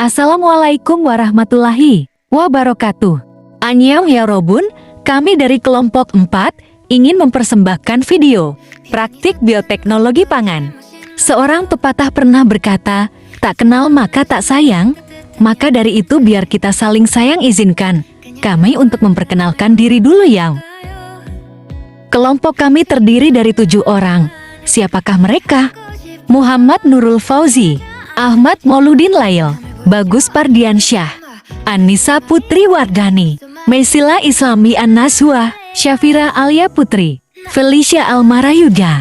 Assalamualaikum warahmatullahi wabarakatuh. Annyeong Yarobun, kami dari kelompok 4 ingin mempersembahkan video praktik bioteknologi pangan. Seorang pepatah pernah berkata, tak kenal maka tak sayang. Maka dari itu biar kita saling sayang, izinkan kami untuk memperkenalkan diri dulu ya. Kelompok kami terdiri dari 7 orang. Siapakah mereka? Muhammad Nurul Fauzi, Ahmad Mauludin Lail, Bagus Pardiansyah, Anissa Putri Wardani, Mesila Islami An-Naswa, Syafira Alia Putri, Felicia Almarayuda.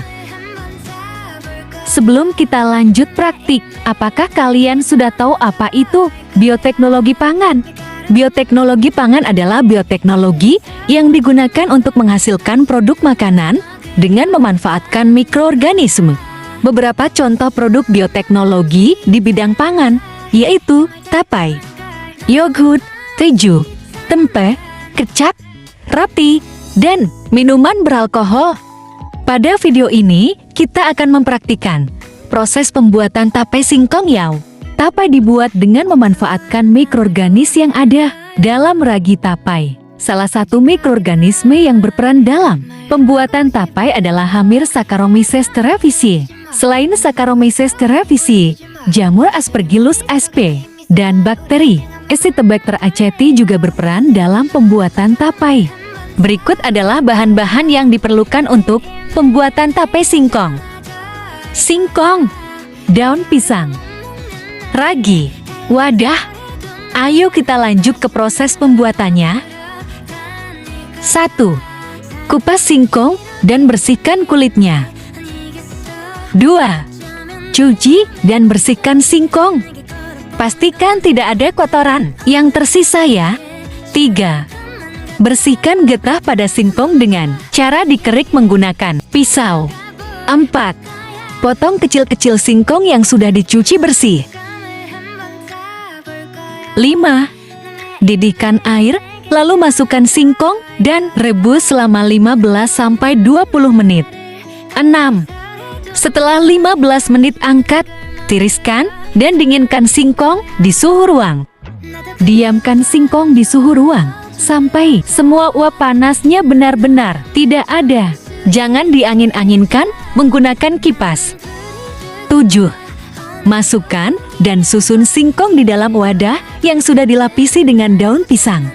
Sebelum kita lanjut praktik, apakah kalian sudah tahu apa itu bioteknologi pangan? Bioteknologi pangan adalah bioteknologi yang digunakan untuk menghasilkan produk makanan dengan memanfaatkan mikroorganisme. Beberapa contoh produk bioteknologi di bidang pangan yaitu tapai, yogurt, keju, tempe, kecap, roti, dan minuman beralkohol. Pada video ini, kita akan mempraktikkan proses pembuatan tapai singkong yao. Tapai dibuat dengan memanfaatkan mikroorganisme yang ada dalam ragi tapai. Salah satu mikroorganisme yang berperan dalam pembuatan tapai adalah Hamir Saccharomyces cerevisiae. Selain Saccharomyces cerevisiae, jamur Aspergillus sp, dan bakteri Acetobacter aceti juga berperan dalam pembuatan tapai. Berikut adalah bahan-bahan yang diperlukan untuk pembuatan tapai singkong. Singkong, daun pisang, ragi, wadah. Ayo kita lanjut ke proses pembuatannya. 1. Kupas singkong dan bersihkan kulitnya. 2. Cuci dan bersihkan singkong. Pastikan tidak ada kotoran yang tersisa ya. 3. Bersihkan getah pada singkong dengan cara dikerik menggunakan pisau. 4. Potong kecil-kecil singkong yang sudah dicuci bersih. 5. Didihkan air, lalu masukkan singkong dan rebus selama 15-20 menit. 6. Setelah 15 menit angkat, tiriskan dan dinginkan singkong di suhu ruang. Diamkan singkong di suhu ruang sampai semua uap panasnya benar-benar tidak ada. Jangan diangin-anginkan menggunakan kipas. 7. Masukkan dan susun singkong di dalam wadah yang sudah dilapisi dengan daun pisang.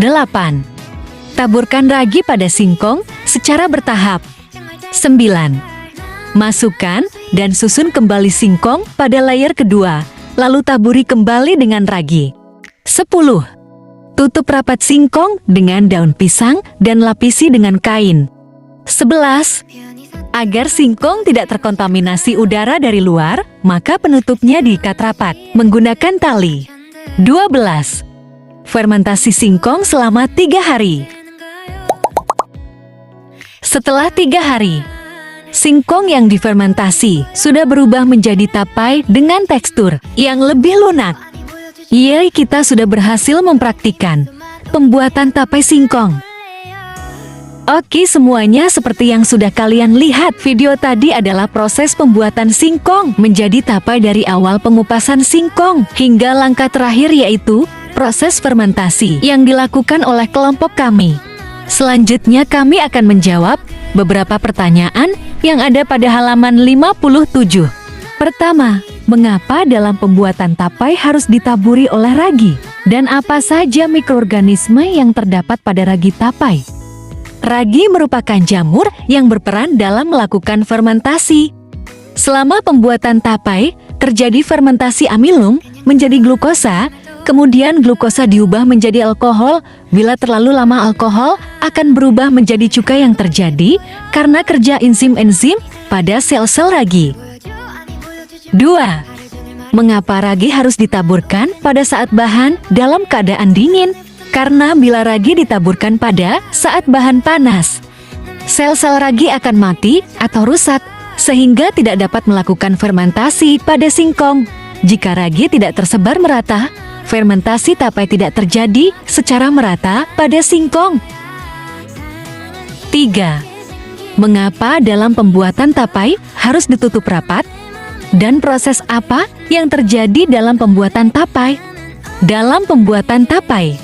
8. Taburkan ragi pada singkong secara bertahap. 9. Masukkan dan susun kembali singkong pada layer kedua, lalu taburi kembali dengan ragi. 10. Tutup rapat singkong dengan daun pisang dan lapisi dengan kain. 11. Agar singkong tidak terkontaminasi udara dari luar, maka penutupnya diikat rapat menggunakan tali. 12. Fermentasi singkong selama 3 hari. Setelah 3 hari, singkong yang difermentasi sudah berubah menjadi tapai dengan tekstur yang lebih lunak. Yeay, kita sudah berhasil mempraktikkan pembuatan tapai singkong. Oke, semuanya seperti yang sudah kalian lihat, video tadi adalah proses pembuatan singkong menjadi tapai dari awal pengupasan singkong hingga langkah terakhir yaitu proses fermentasi yang dilakukan oleh kelompok kami. Selanjutnya kami akan menjawab beberapa pertanyaan yang ada pada halaman 57. Pertama, mengapa dalam pembuatan tapai harus ditaburi oleh ragi? Dan apa saja mikroorganisme yang terdapat pada ragi tapai? Ragi merupakan jamur yang berperan dalam melakukan fermentasi. Selama pembuatan tapai, terjadi fermentasi amilum menjadi glukosa, kemudian glukosa diubah menjadi alkohol. Bila terlalu lama alkohol akan berubah menjadi cuka yang terjadi karena kerja enzim-enzim pada sel-sel ragi. 2. Mengapa ragi harus ditaburkan pada saat bahan dalam keadaan dingin? Karena bila ragi ditaburkan pada saat bahan panas, sel-sel ragi akan mati atau rusak sehingga tidak dapat melakukan fermentasi pada singkong. Jika ragi tidak tersebar merata, fermentasi tapai tidak terjadi secara merata pada singkong. 3. Mengapa dalam pembuatan tapai harus ditutup rapat? Dan proses apa yang terjadi dalam pembuatan tapai? Dalam pembuatan tapai,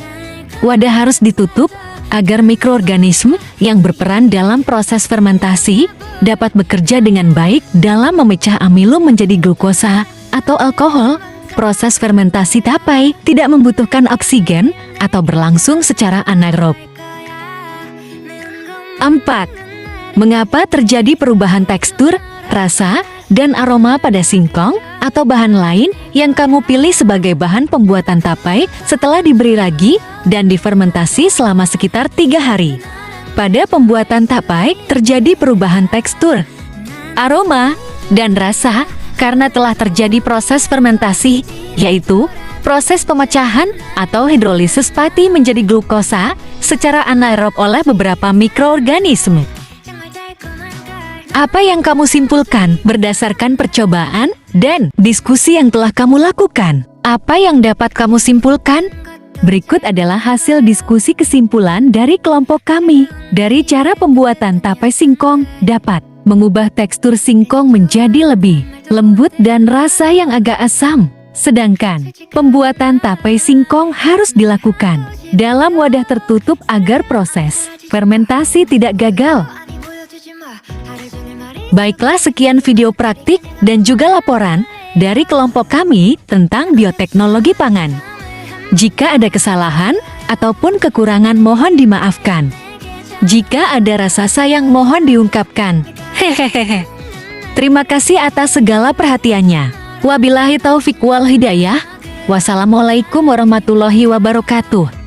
wadah harus ditutup agar mikroorganisme yang berperan dalam proses fermentasi dapat bekerja dengan baik dalam memecah amilum menjadi glukosa atau alkohol. Proses fermentasi tapai tidak membutuhkan oksigen atau berlangsung secara anaerob. 4. Mengapa terjadi perubahan tekstur, rasa, dan aroma pada singkong atau bahan lain yang kamu pilih sebagai bahan pembuatan tapai setelah diberi ragi dan difermentasi selama sekitar 3 hari? Pada pembuatan tapai terjadi perubahan tekstur, aroma, dan rasa karena telah terjadi proses fermentasi, yaitu proses pemecahan atau hidrolisis pati menjadi glukosa secara anaerob oleh beberapa mikroorganisme. Apa yang kamu simpulkan berdasarkan percobaan dan diskusi yang telah kamu lakukan? Apa yang dapat kamu simpulkan? Berikut adalah hasil diskusi kesimpulan dari kelompok kami. Dari cara pembuatan tapai singkong dapat mengubah tekstur singkong menjadi lebih lembut dan rasa yang agak asam. Sedangkan pembuatan tapai singkong harus dilakukan dalam wadah tertutup agar proses fermentasi tidak gagal. Baiklah, sekian video praktik dan juga laporan dari kelompok kami tentang bioteknologi pangan. Jika ada kesalahan ataupun kekurangan mohon dimaafkan. Jika ada rasa sayang mohon diungkapkan. Hehehe. Terima kasih atas segala perhatiannya. Wabillahi taufik wal hidayah. Wassalamualaikum warahmatullahi wabarakatuh.